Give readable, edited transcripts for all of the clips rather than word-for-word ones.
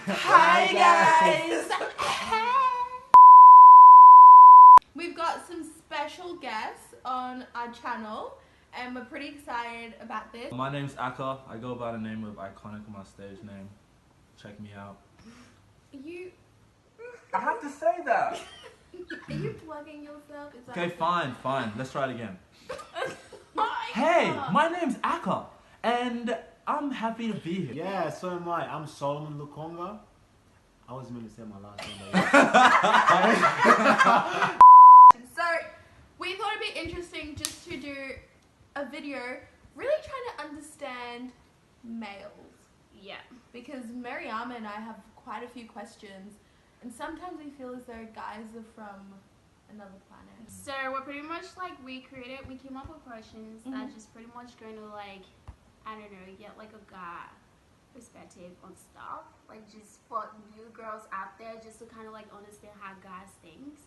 Hi guys! We've got some special guests on our channel and we're pretty excited about this. My name's Akka. I go by the name of Iconic on my stage name. Check me out. I have to say that! Are you plugging yourself? Is that Okay, fine. Let's try it again. Oh Hey, God. my name's Akka, and I'm happy to be here. Yeah, so am I. I'm Salomon Lukonga. I was meant to say my last name. So we thought it'd be interesting just to do a video really trying to understand males. Yeah. Because Mariama and I have quite a few questions and sometimes we feel as though guys are from another planet. So we're pretty much like we came up with questions that just pretty much going to like, I don't know, get like a guy perspective on stuff. Like just for new girls out there just to kind of like understand how guys think.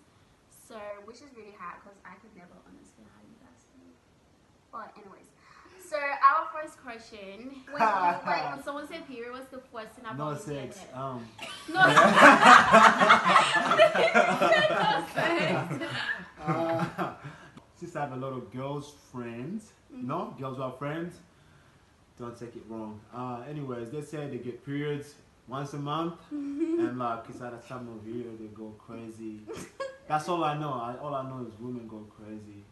So, which is really hard because I could never understand how you guys think. But anyways, so our first question, when someone said period, what's the first thing I No thought was sex. Since I have a lot of girls friends, girls who are friends, don't take it wrong. Anyways, they say they get periods once a month, and like it's at a time of year they go crazy. That's all I know. All I know is women go crazy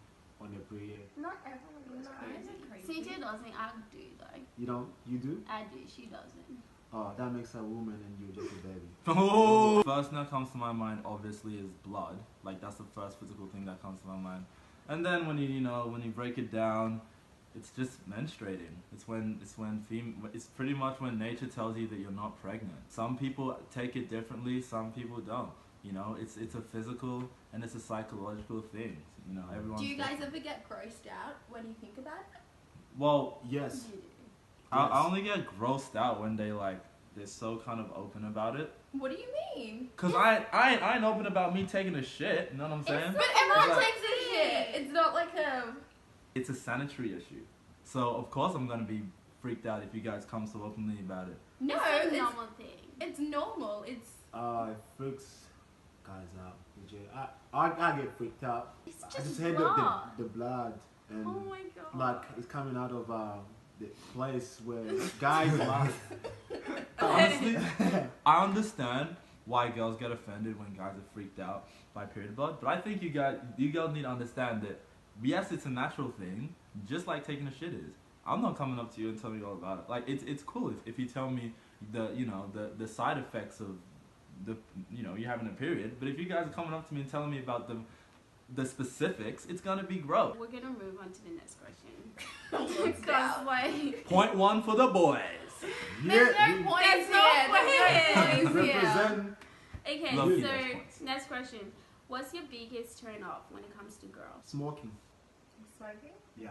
on their period. Not everyone goes crazy. Cynthia doesn't. I do though. You don't? You do? I do. She doesn't. Oh, that makes her a woman and you're just a baby. Oh. First thing that comes to my mind obviously is blood. Like that's the first physical thing that comes to my mind. And then when you break it down, it's just menstruating. It's pretty much when nature tells you that you're not pregnant. Some people take it differently, some people don't. You know, it's a physical and it's a psychological thing. You know, everyone's Do you guys different. ever get grossed out when you think about it? Well, Yes. I only get grossed out when they're so kind of open about it. What do you mean? Cause I ain't open about me taking a shit. You know what I'm saying? But everyone Like- takes a shit. It's not like a... It's a sanitary issue. So of course I'm gonna be freaked out if you guys come so openly about it. No, It's a normal thing. It's normal. It's... It freaks guys out. I get freaked out. It's I just just hate blood. the blood and Oh my god. like it's coming out of the place where guys are. Honestly, I understand why girls get offended when guys are freaked out by period blood, but I think you girls need to understand that yes, it's a natural thing, just like taking a shit is. I'm not coming up to you and telling you all about it. Like it's cool if you tell me the side effects of you having a period, but if you guys are coming up to me and telling me about the specifics, it's gonna be gross. We're gonna move on to the next question. Because Because like, Point one for the boys. There's no points There's no here. There's no points. points here. Represent. okay, Love you so guys points. next question. What's your biggest turn off when it comes to girls? Smoking. Smoking? Yeah.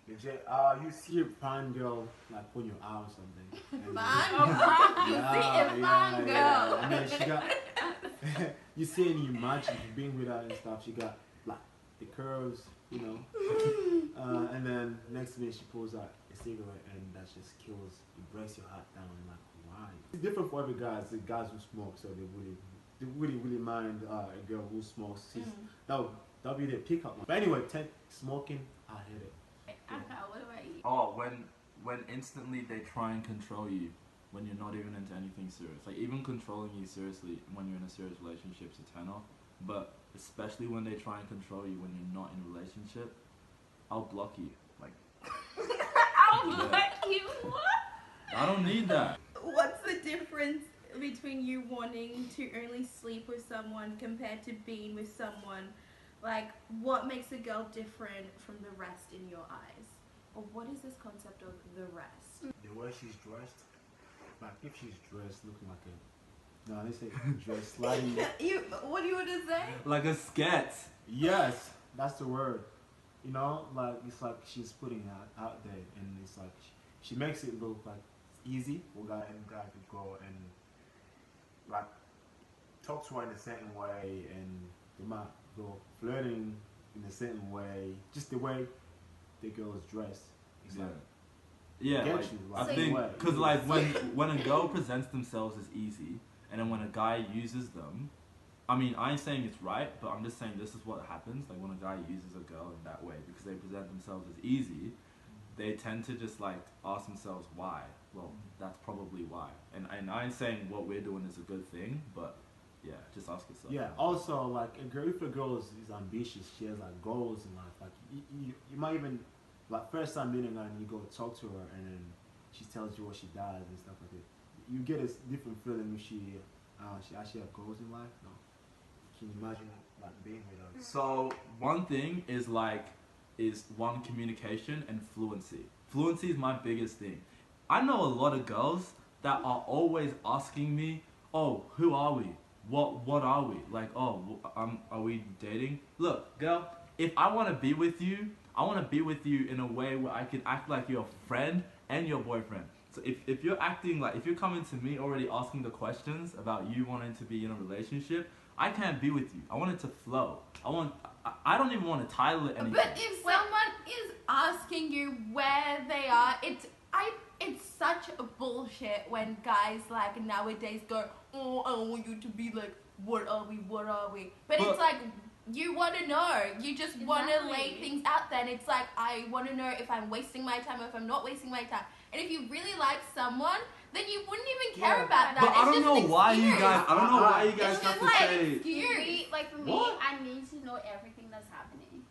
Legit. You see a fine girl like putting your eye on something. and- Fun. You see a fun girl. And then she got. You see and you imagine being with her and stuff. She got like the curves, and then next minute she pulls out a cigarette and that just kills. It breaks your heart down. Like why? It's different for every guy. It's the guys who smoke, so they really mind a girl who smokes. That'll be their pickup line. But anyway, smoking, I hate it. Akka, what about you? Oh, when instantly they try and control you when you're not even into anything serious. Like even controlling you seriously when you're in a serious relationship is a turn off. But especially when they try and control you when you're not in a relationship, I'll block you. Like I'll Yeah. block you. What? I don't need that. What's the difference between you wanting to only sleep with someone compared to being with someone? Like, what makes a girl different from the rest in your eyes? Or what is this concept of the rest? The way she's dressed, like if she's dressed looking like a, no, they say dressed sliding. What do you want to say? Like a scat. Yes, that's the word. Like it's like she's putting it out there, and it's like she makes it look like easy for guy to go and like talk to her in a certain way, and they might go flirting in a certain way, just the way the girl is dressed. It's Yeah. like Yeah, get like, you. I Like, think way. because like when a girl presents themselves as easy, and then when a guy uses them, I mean, I ain't saying it's right, but I'm just saying this is what happens. Like when a guy uses a girl in that way because they present themselves as easy, they tend to just like ask themselves why. Well, that's probably why. And I ain't saying what we're doing is a good thing, but yeah, just ask yourself. Yeah. Also, like if a girl is ambitious, she has like goals in life. Like you might even like first time meeting her and you go talk to her and then she tells you what she does and stuff like that. You get a different feeling if she actually have goals in life. No. Can you imagine like being with her? So one thing is one communication and fluency. Fluency is my biggest thing. I know a lot of girls that are always asking me, "Oh, who are we? What are we? Like, oh, are we dating?" Look, girl, if I want to be with you, I want to be with you in a way where I can act like your friend and your boyfriend. So if you're acting like, if you're coming to me already asking the questions about you wanting to be in a relationship, I can't be with you. I want it to flow. I don't even want to title it anything. But if someone is asking you where they are, it's such a bullshit when guys like nowadays go, "Oh, I want you to be like, what are we? But it's like, you want to know. You just want to lay things out there. And it's like, I want to know if I'm wasting my time or if I'm not wasting my time. And if you really like someone, then you wouldn't even care about that. But I It's don't just know an why you excuse. guys. I don't know why you It's guys just have to like say excuse. Like for me, What? I need to know everything that's happening.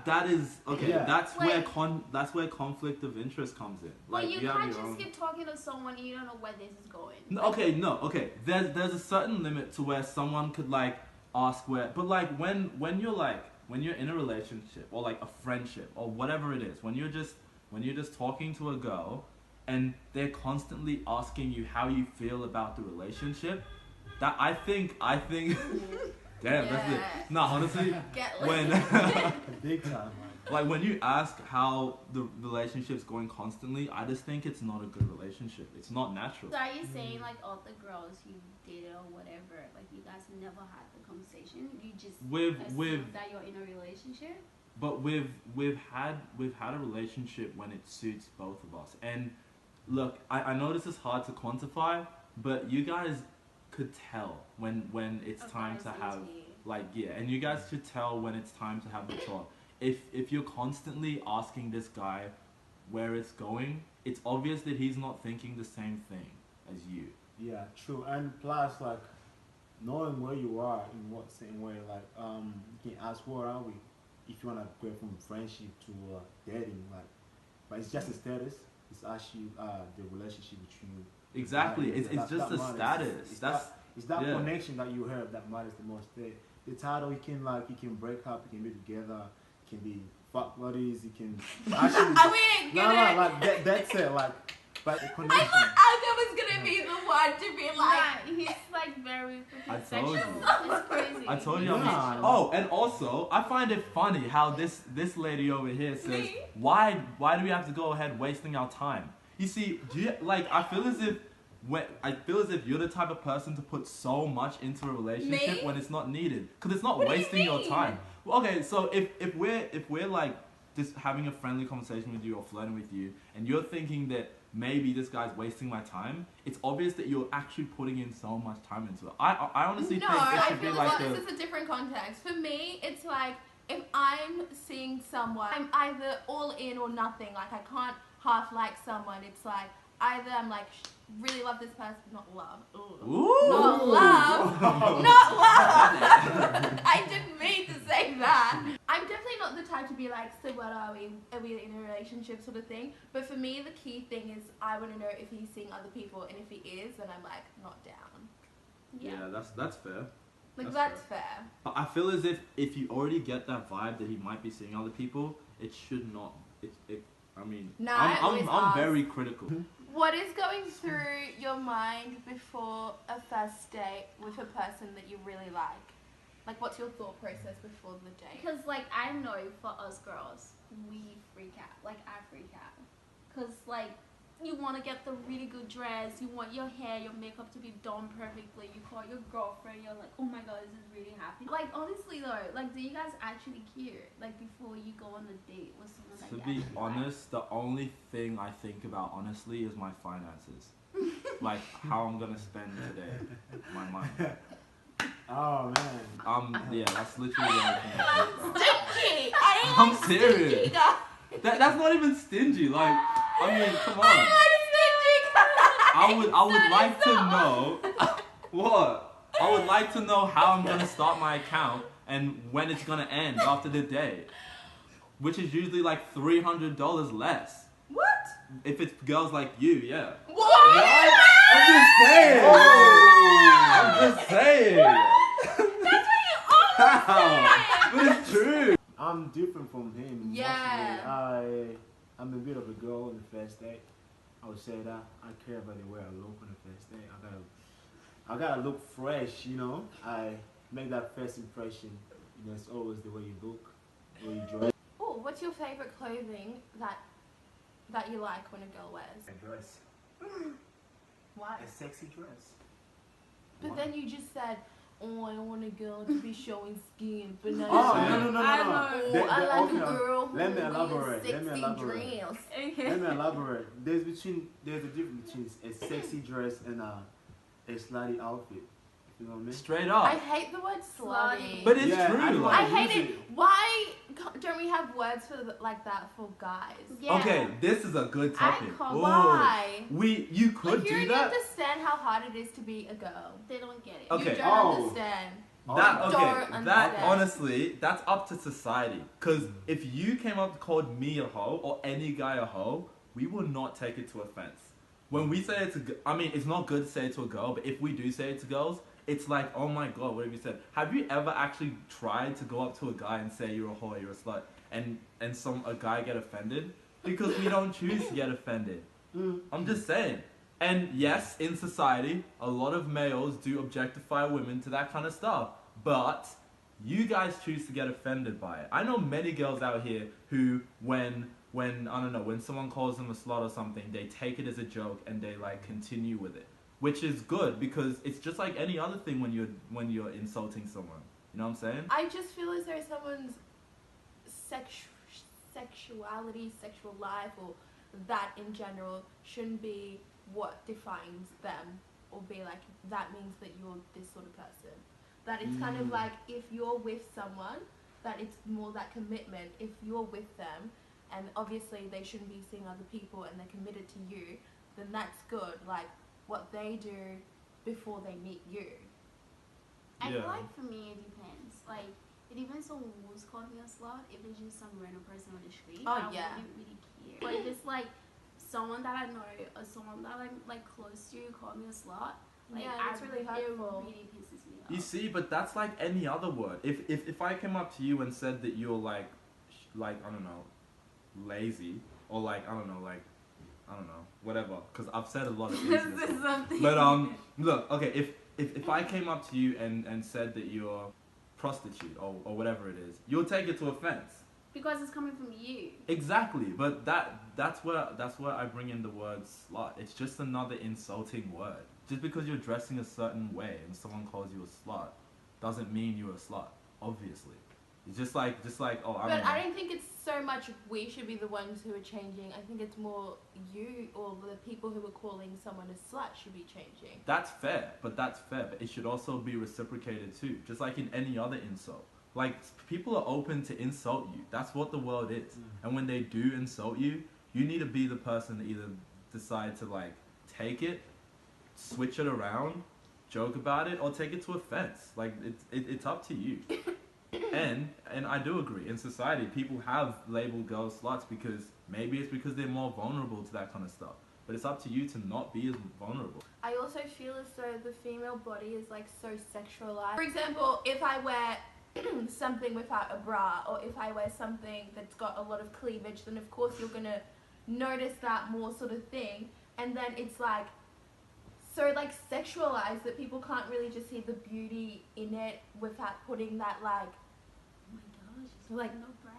that is okay. Yeah. That's where conflict of interest comes in. Well, Like you have can't your just own. keep talking to someone and you don't know where this is going. Okay. There's a certain limit to where someone could like ask where, but like when you're in a relationship or like a friendship or whatever it is, when you're just talking to a girl and they're constantly asking you how you feel about the relationship, that I think damn, that's it. No, honestly, Get when Big time. like when you ask how the relationship's going constantly, I just think it's not a good relationship. It's not natural. So are you saying like all the girls you dated or whatever, like you guys never had the conversation? You just assume that you're in a relationship? But we've had a relationship when it suits both of us. And look, I know this is hard to quantify, but you guys could tell when it's time to have and you guys should tell when it's time to have the talk. If you're constantly asking this guy where it's going, it's obvious that he's not thinking the same thing as you. Yeah, true. And plus, like, knowing where you are in what same way, like, you can ask where are we, if you wanna go from friendship to dating, like, but it's just a status. It's actually the relationship between you. Exactly. It's just a status. It's that connection that you have that matters the most. The title, you can break up, you can be together, you can be fuck buddies, you can actually. Are we gonna? like that's it. Like, but the I connection. thought Akka was gonna be the one to be like. He's like very I freaking told sexual. you. It's crazy. I told you. Yeah. Oh, and also, I find it funny how this lady over here says, Me? why do we have to go ahead wasting our time? You see, I feel as if you're the type of person to put so much into a relationship Me? when it's not needed, because it's not What do you wasting your mean? time. Well, okay, so if we're like just having a friendly conversation with you or flirting with you, and you're thinking that maybe this guy's wasting my time, it's obvious that you're actually putting in so much time into it. I honestly No, think this I should be feel like like this is a different context. For me, it's like if I'm seeing someone, I'm either all in or nothing. Like I can't half like someone. It's like either I'm like really love this person, not love. Ooh. Not love. Not love. I didn't mean to say that. I'm definitely not the type to be like, so what are we? Are we in a relationship sort of thing? But for me, the key thing is I want to know if he's seeing other people, and if he is, then I'm like not down. Yeah, that's fair. Like that's fair. I feel as if you already get that vibe that he might be seeing other people, it should not. I mean, No, I always I'm ask. very critical. What is going through your mind before a first date with a person that you really like? Like, what's your thought process before the date? Because, like, I know for us girls, we freak out. Like, I freak out. Because, like, you want to get the really good dress, you want your hair, your makeup to be done perfectly, you call your girlfriend, you're like, oh my god, this is really happy. Like, honestly though, like, do you guys actually care, like, before you go on a date with someone that To you be actually honest, the only thing I think about honestly is my finances. Like how I'm gonna spend today, my money. Oh man. Yeah, that's literally the only thing I think about. Stingy! I'm serious. That's not even stingy. Like, I mean, come on. I would like to know what? I would like to know how I'm gonna start my account and when it's gonna end after the day, which is usually like $300 less. What? If it's girls like you, yeah. What? I'm just saying. Oh. I'm just saying. That's what you always say. But it's true. I'm different from him. Yeah. Mostly. I'm a bit of a girl on the first date. I would say that I care about the way I look on the first date. I gotta look fresh, you know. I make that first impression. You know, it's always the way you look, the way you dress. Oh, what's your favorite clothing that you like when a girl wears? A dress, Why? a sexy dress. But then you just said, oh, I want a girl to be showing skin, but now Oh, no. I oh, They- I they like okay, a girl who let me wears elaborate, let me sexy elaborate. dress. Let me elaborate. There's a difference between a sexy dress and a slutty outfit. You know what I mean? Straight I up. hate the word slutty. But it's Yeah, true. I know. Like, I hate use it. it. Why don't we have words for like that for guys? Yeah. okay, this is a good topic. can't- Ooh. Why? You could Like, you do don't that. understand how hard it is to be a girl. They don't get it. Okay. You don't Oh. understand. That Don't okay. understand. That honestly, that's up to society. Cause if you came up and called me a hoe or any guy a hoe, we will not take it to offense. When we say it to, I mean, it's not good to say it to a girl, but if we do say it to girls, it's like, oh my god, what have you said? Have you ever actually tried to go up to a guy and say you're a whore, you're a slut, and a guy get offended? Because we don't choose to get offended. I'm just saying. And yes, in society, a lot of males do objectify women to that kind of stuff. But you guys choose to get offended by it. I know many girls out here who, when I don't know, when someone calls them a slut or something, they take it as a joke and they like continue with it. Which is good because it's just like any other thing when you're insulting someone. You know what I'm saying? I just feel as though someone's sexuality, sexual life, or that in general shouldn't be what defines them, or be like that means that you're this sort of person. That it's kind of like if you're with someone, that it's more that commitment. If you're with them, and obviously they shouldn't be seeing other people and they're committed to you, then that's good. Like what they do before they meet you. I Yeah. feel like for me it depends. Like it depends on who's calling me a slut. If it's just some random person on the street, Oh, I yeah. wouldn't really care. But if it's like someone that I know or someone that I'm like close to call me a slut, like Yeah, that's really hurtful. It really pisses me off. You see, but that's like any other word. If I came up to you and said that you're like I don't know, lazy, or like I don't know, whatever, because I've said a lot of things. in this one. But look, okay, if I came up to you and said that you're prostitute or whatever it is, you'll take it to offense. Because it's coming from you. Exactly, but that's where I bring in the word slut. It's just another insulting word. Just because you're dressing a certain way and someone calls you a slut doesn't mean you're a slut. Obviously, it's just like oh, I don't But know. I don't think it's so much we should be the ones who are changing. I think it's more you or the people who are calling someone a slut should be changing. That's fair, but it should also be reciprocated too, just like in any other insult. Like, people are open to insult you. That's what the world is. And when they do insult you, you need to be the person to either decide to like take it, switch it around, joke about it, or take it to offense. Like, it's up to you. And I do agree, in society, people have labeled girls sluts because maybe it's because they're more vulnerable to that kind of stuff. But it's up to you to not be as vulnerable. I also feel as though the female body is like so sexualized. For example, if I wear something without a bra, or if I wear something that's got a lot of cleavage, then of course you're gonna notice that more sort of thing. And then it's like so like sexualized that people can't really just see the beauty in it without putting that like, Oh my gosh, it's Like- like no bra.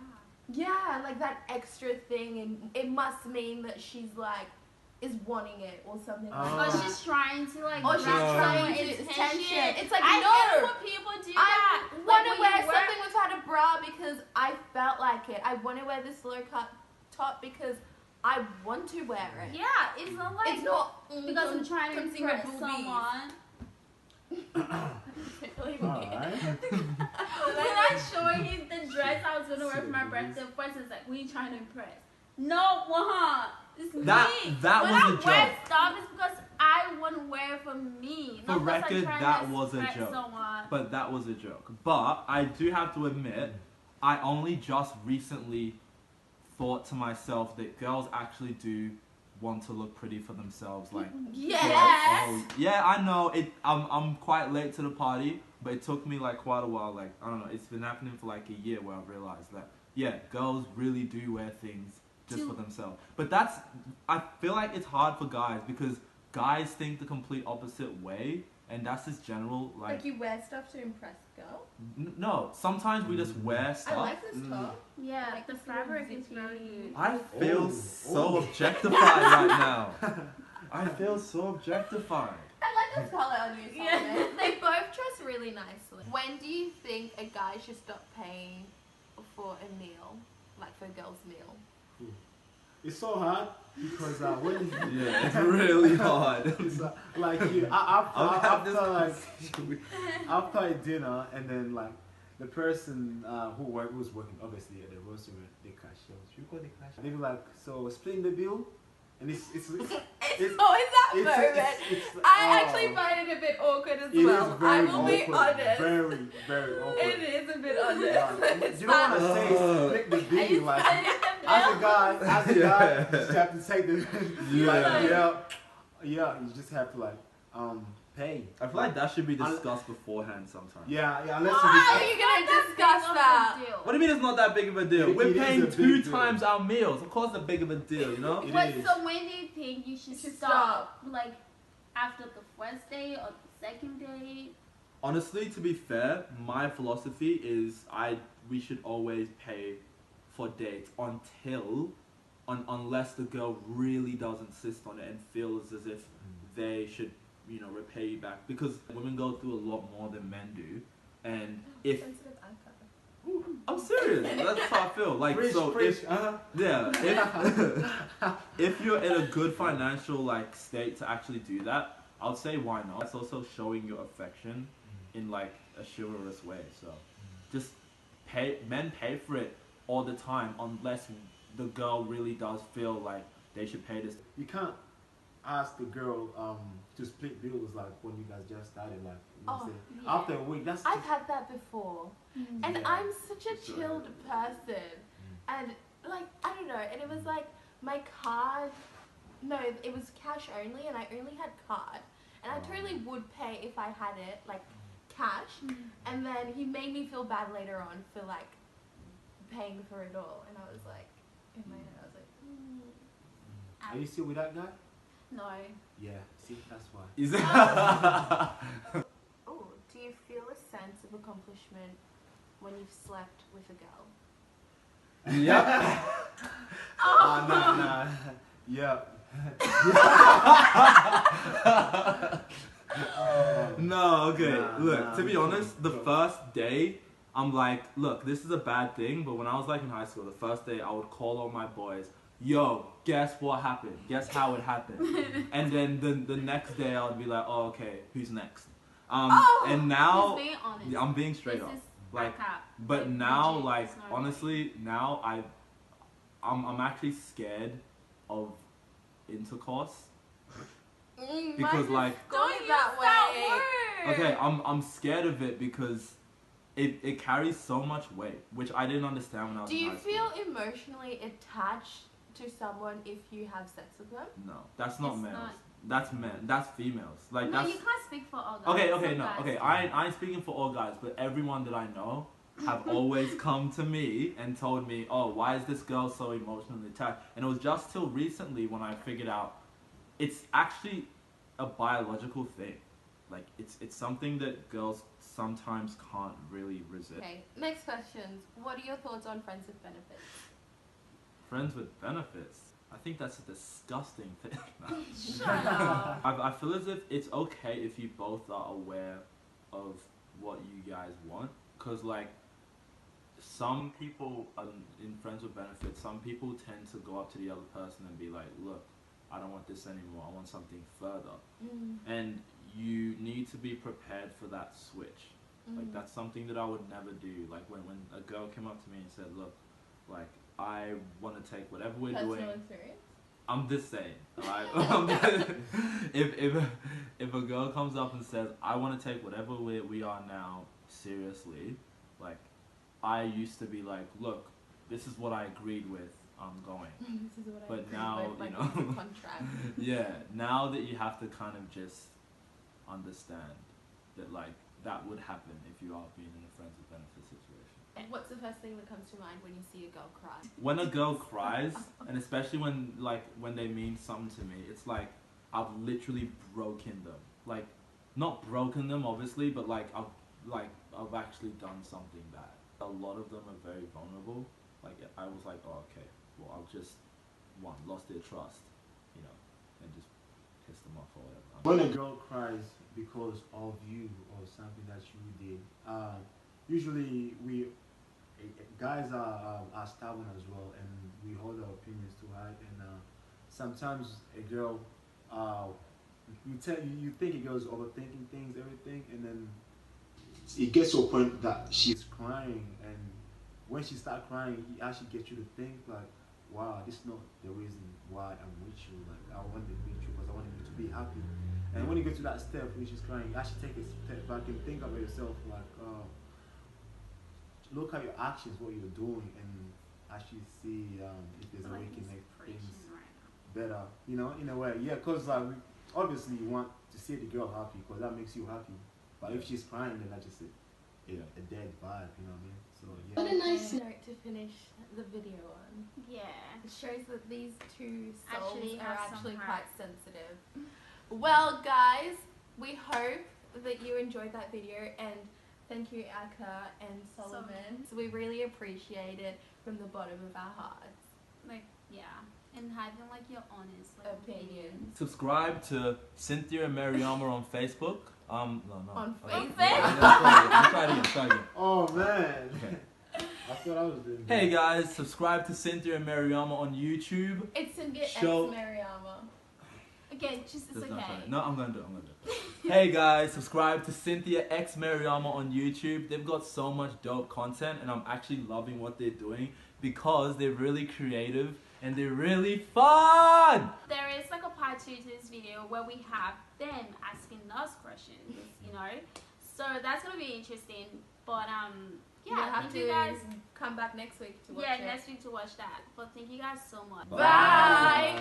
yeah, like that extra thing, and it must mean that she's like is wanting it or something Oh. like Or that. she's trying to like Or she's grab trying someone's to attention. attention. It's like, I no. hate when people do that. I Like, want to when wear you work- something without a bra because I felt like it. I want to wear this low cut top because I want to wear it. Yeah, it's not like It's not because I'm trying to come see my impress boobies. someone. Alright. When I showed him the dress I was gonna wear for my birthday, of course it's like, we trying to impress. No, it's That- me. that when was I a wear joke. stuff, it's because I want to wear it for me. For not because I'm record, trying that to was a impress joke. Someone. But that was a joke. But I do have to admit, I only just recently thought to myself that girls actually do want to look pretty for themselves. Like, Yes. oh, yeah, I know. I'm quite late to the party, but it took me like quite a while. Like, I don't know. It's been happening for like a year where I've realized that yeah, girls really do wear things just for themselves. But I feel like it's hard for guys because guys think the complete opposite way, and that's just general Like you wear stuff to impress a girl. No, sometimes we just wear stuff. I like this top. Yeah, Like the this fabric little is very good. I feel Oh, so oh. objectified right now. I feel so objectified. I like this color on you, Yeah. Salomon. They both dress really nicely. When do you think a guy should stop paying for a meal, like for a girl's meal? It's so hard because when Yeah, it's really hard. it's like you I'll have this after like conversation. after a dinner and then like the person who's working obviously at the restaurant, the cashier, you call the cashier. They be like, so splitting the bill, and it's It's It's- always that it's- moment. it's- I oh. actually find it a bit awkward as It well. is very I will be awkward, honest. very very awkward. It is a bit honest. Like, you don't want to say split the bill like. As a guy, you just have to take the yeah, you just have to like pay. I feel like that should be discussed beforehand sometimes. Yeah, unless How are you you gonna discuss that? What do you mean it's not that big of a deal? It- We're it is paying a big 2 deal. times our meals. Of course, it's a big of a deal, you know? It But is. so when do you think you should stop? Like after the first day or the second day? Honestly, to be fair, my philosophy is we should always pay for dates unless the girl really does insist on it and feels as if they should, repay you back. Because women go through a lot more than men do, and if Sensitive Akka. I'm serious, that's how I feel. Like Preach, so, preach, if you're in a good financial like state to actually do that, I'll say why not. It's also showing your affection in like a chivalrous way. So just men pay for it all the time unless the girl really does feel like they should pay this. You can't ask the girl to split bills like when you guys just started, like say, yeah. after a week. That's I've just, had that before. And Yeah. I'm such a Sure. chilled person. And like, I don't know, and it was like my card, no, it was cash only and I only had card. And I totally would pay if I had it, like cash. And then he made me feel bad later on for like paying for it all. And I was like, in my head, I was like, Are you still with that guy? No. Yeah. See, that's why. Is it? oh, do you feel a sense of accomplishment when you've slept with a girl? Yeah. Nah. Yeah. No, okay. Nah, Look, nah, to be I'm honest, the sure. first day, I'm like, look, this is a bad thing, but when I was like in high school, the first day I would call all my boys, yo, guess what happened? Guess how it happened? And then the next day I would be like, oh, okay, who's next? And now, Just being honest. I'm being straight This up. is Like, Akka. but Like, now, legit, like, it's not honestly, now I'm actually scared of intercourse. Because, Mine like, is Don't going use that way. word. okay, I'm scared of it because it carries so much weight, which I didn't understand when I was Do in you high school. feel emotionally attached to someone if you have sex with them? No, that's not It's males. not. That's men. That's females. Like No, that's you can't speak for all guys. okay. Some No, guys okay. do. I ain't speaking for all guys, but everyone that I know have always come to me and told me, oh, why is this girl so emotionally attached? And it was just till recently when I figured out it's actually a biological thing. Like it's something that girls sometimes can't really resist. Okay, next questions. What are your thoughts on friends with benefits? Friends with benefits. I think that's a disgusting thing. Shut up. I feel as if it's okay if you both are aware of what you guys want, because like some people in friends with benefits, some people tend to go up to the other person and be like, look, I don't want this anymore, I want something further. And you need to be prepared for that switch. Like that's something that I would never do. Like when a girl came up to me and said, look, like I want to take whatever we're doing. Personal experience? I'm just saying, alright? if a girl comes up and says, I want to take whatever we are now seriously, like I used to be like, look, this is what I agreed with, I'm going. This is what But I now, with, like, you know, it's a contract. yeah, now that you have to kind of just understand that like that would happen if you are being in a friends with benefits situation. What's the first thing that comes to mind when you see a girl cry? When a girl cries, and especially when they mean something to me, it's like I've literally broken them. Like, not broken them obviously, but like I've actually done something bad. A lot of them are very vulnerable. Like I was like, oh okay, well I've just lost their trust, you know, and just pissed them off or whatever. When a girl cries because of you or something that you did, usually guys are stubborn as well, and we hold our opinions too high. And sometimes a girl, you think a girl's overthinking things, everything, and then it gets to a point that she's crying, and when she starts crying, it actually gets you to think like, wow, this is not the reason why I'm with you. Like I wanted to meet you because I wanted you to be happy. And when you get to that step when she's crying, you actually take a step back and think about yourself, like, look at your actions, what you're doing, and actually see if there's a way you can make things better. You know, in a way, yeah. Because obviously you want to see the girl happy because that makes you happy. But if she's crying, then that's just a dead vibe. You know what I mean? So yeah. What a nice note to finish the video on. Yeah. It shows that these two souls Actually are have some actually heart. quite sensitive. Well, guys, we hope that you enjoyed that video, and thank you, Akka and Salomon. So we really appreciate it from the bottom of our hearts. Like, yeah. And having like your honest Opinions. Subscribe to Cynthia and Mariama on Facebook. No. On Okay. Facebook? Let's try it again. Oh man. Okay. That's what I was doing. Hey guys, subscribe to Cynthia and Mariama on YouTube. It's Cynthia X Show- Mariama. Okay, just it's That's not okay. funny. No, I'm gonna do it. Hey guys, subscribe to Cynthia X Mariama on YouTube. They've got so much dope content, and I'm actually loving what they're doing because they're really creative and they're really fun. There is like a part 2 to this video where we have them asking us questions, you know. So that's gonna be interesting. But You'll yeah, have thank to you guys. come back next week to watch Yeah, it. next week to watch that. But thank you guys so much. Bye.